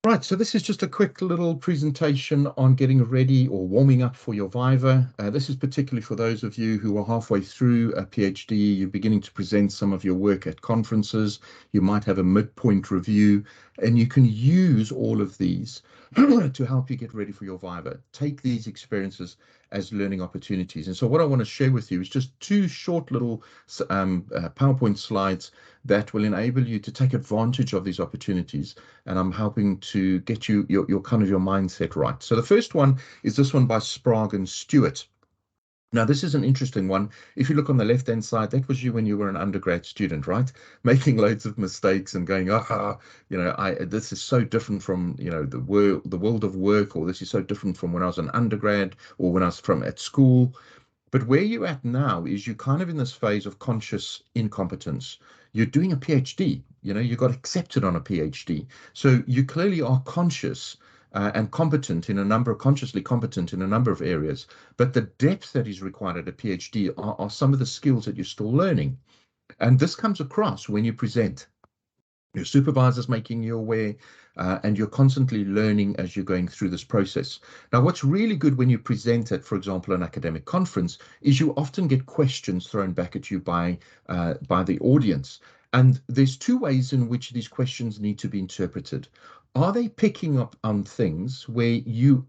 Right, so this is just a quick little presentation on getting ready or warming up for your Viva. This is particularly for those of you who are halfway through a PhD, you're beginning to present some of your work at conferences, you might have a midpoint review, and you can use all of these to help you get ready for your Viva. Take these experiences as learning opportunities. And so what I want to share with you is just two short little PowerPoint slides that will enable you to take advantage of these opportunities, and I'm helping to get you your kind of your mindset right. So the first one is this one by Sprague and Stewart. Now, this is an interesting one. If you look on the left-hand side, that was you when you were an undergrad student, right? Making loads of mistakes and going, this is so different from, the world of work, or this is so different from when I was an undergrad or when I was from at school. But where you're at now is you're kind of in this phase of conscious incompetence. You're doing a PhD, you got accepted on a PhD. So you clearly are conscious and consciously competent in a number of areas. But the depth that is required at a PhD are some of the skills that you're still learning. And this comes across when you present. Your supervisor's making you aware, and you're constantly learning as you're going through this process. Now, what's really good when you present at, for example, an academic conference, is you often get questions thrown back at you by the audience. And there's two ways in which these questions need to be interpreted. Are they picking up on things where you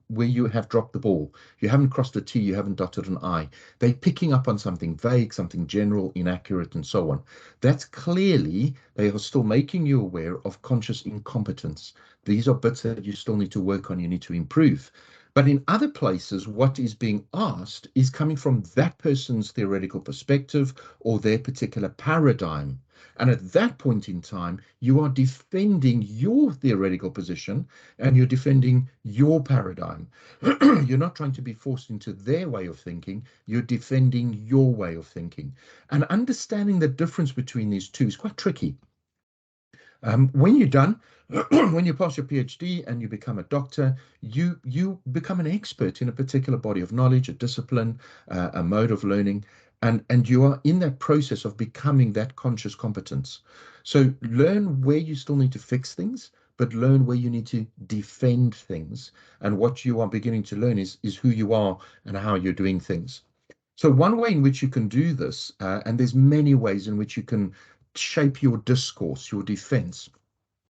have dropped the ball? You haven't crossed a T, you haven't dotted an I. They're picking up on something vague, something general, inaccurate, and so on. That's clearly they are still making you aware of conscious incompetence. These are bits that you still need to work on, you need to improve. But in other places, what is being asked is coming from that person's theoretical perspective or their particular paradigm. And at that point in time, you are defending your theoretical position and you're defending your paradigm. You're not trying to be forced into their way of thinking, you're defending your way of thinking. And understanding the difference between these two is quite tricky. When you're done, when you pass your PhD and you become a doctor, you become an expert in a particular body of knowledge, a discipline, a mode of learning, and you are in that process of becoming that conscious competence. So learn where you still need to fix things, but learn where you need to defend things. And what you are beginning to learn is who you are and how you're doing things. So one way in which you can do this, and there's many ways in which you can shape your discourse, your defense.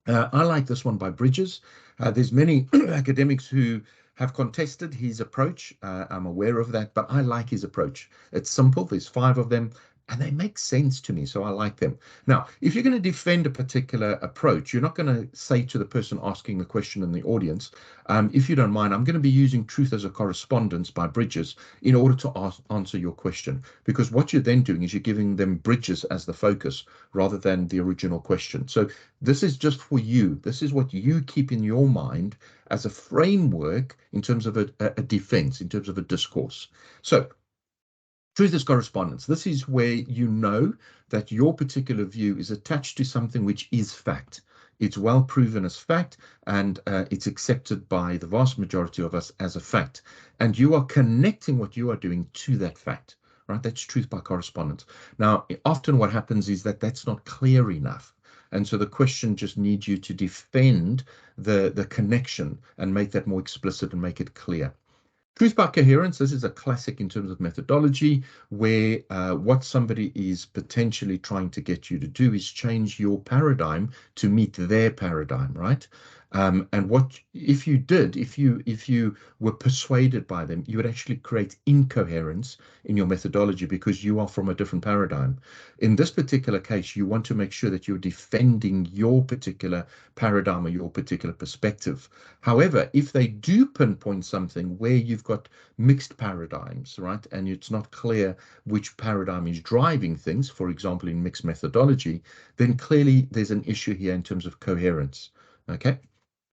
I like this one by Bridges. There's many academics who have contested his approach. I'm aware of that, but I like his approach. It's simple. There's 5 of them, and they make sense to me, so I like them. Now, if you're going to defend a particular approach, you're not going to say to the person asking the question in the audience, if you don't mind, I'm going to be using truth as a correspondence by Bridges in order to answer your question. Because what you're then doing is you're giving them Bridges as the focus rather than the original question. So this is just for you. This is what you keep in your mind as a framework in terms of a defense, in terms of a discourse. So truth is correspondence. This is where you know that your particular view is attached to something which is fact. It's well proven as fact, and it's accepted by the vast majority of us as a fact. And you are connecting what you are doing to that fact, right? That's truth by correspondence. Now, often what happens is that that's not clear enough. And so the question just needs you to defend the connection and make that more explicit and make it clear. Truth by coherence, this is a classic in terms of methodology, where what somebody is potentially trying to get you to do is change your paradigm to meet their paradigm, right? And what if you were persuaded by them, you would actually create incoherence in your methodology because you are from a different paradigm. In this particular case, you want to make sure that you're defending your particular paradigm or your particular perspective. However, if they do pinpoint something where you've got mixed paradigms, right, and it's not clear which paradigm is driving things, for example, in mixed methodology, then clearly there's an issue here in terms of coherence. Okay.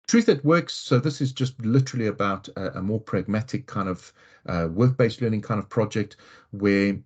Truth that works. So this is just literally about a more pragmatic kind of work-based learning kind of project where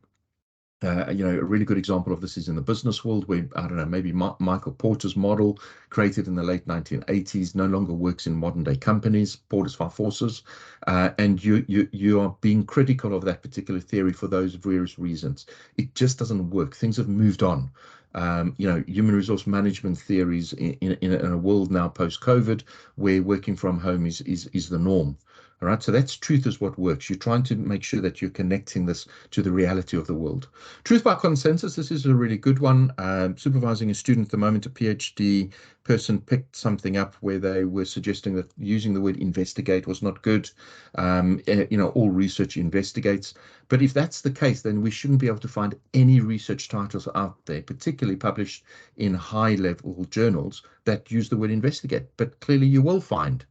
a really good example of this is in the business world where, I don't know, maybe Michael Porter's model created in the late 1980s no longer works in modern day companies, Porter's 5 forces, and you are being critical of that particular theory for those various reasons. It just doesn't work. Things have moved on. human resource management theories in a world now post-COVID where working from home is the norm. All right, so that's truth is what works. You're trying to make sure that you're connecting this to the reality of the world. Truth by consensus, this is a really good one. Supervising a student at the moment, a PhD person picked something up where they were suggesting that using the word investigate was not good. All research investigates. But if that's the case, then we shouldn't be able to find any research titles out there, particularly published in high-level journals, that use the word investigate. But clearly you will find.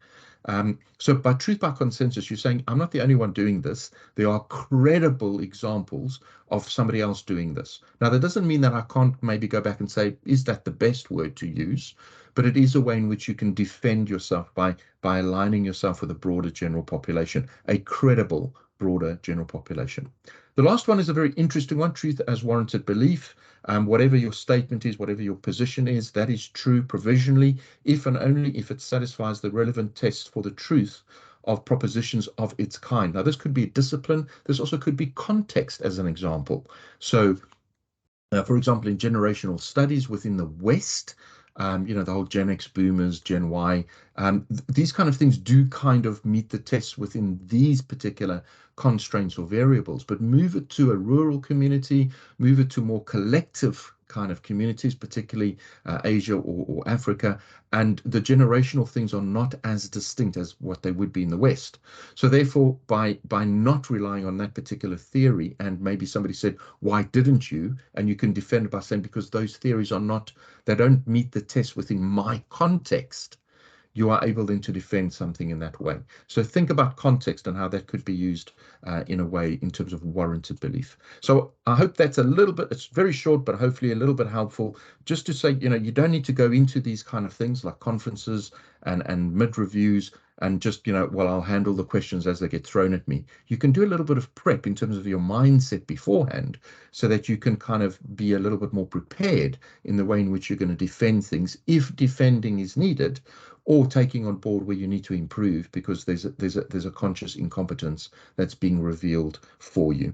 So by truth by consensus, you're saying, I'm not the only one doing this. There are credible examples of somebody else doing this. Now, that doesn't mean that I can't maybe go back and say, is that the best word to use? But it is a way in which you can defend yourself by aligning yourself with a broader general population, a credible broader general population. The last one is a very interesting one, truth as warranted belief. Whatever your statement is, whatever your position is, that is true provisionally, if and only if it satisfies the relevant tests for the truth of propositions of its kind. Now, this could be a discipline. This also could be context as an example. So, for example, in generational studies within the West, the whole Gen X boomers, Gen Y, these kind of things do kind of meet the tests within these particular constraints or variables, but move it to a rural community, move it to more collective kind of communities, particularly Asia or Africa, and the generational things are not as distinct as what they would be in the West. So therefore, by not relying on that particular theory, and maybe somebody said, why didn't you? And you can defend it by saying, because those theories are not, they don't meet the test within my context. You are able then to defend something in that way. So think about context and how that could be used in a way in terms of warranted belief. So I hope that's a little bit, it's very short, but hopefully a little bit helpful, just to say, you don't need to go into these kind of things like conferences and mid-reviews and just, well, I'll handle the questions as they get thrown at me. You can do a little bit of prep in terms of your mindset beforehand so that you can kind of be a little bit more prepared in the way in which you're going to defend things, if defending is needed, or taking on board where you need to improve because there's a conscious incompetence that's being revealed for you.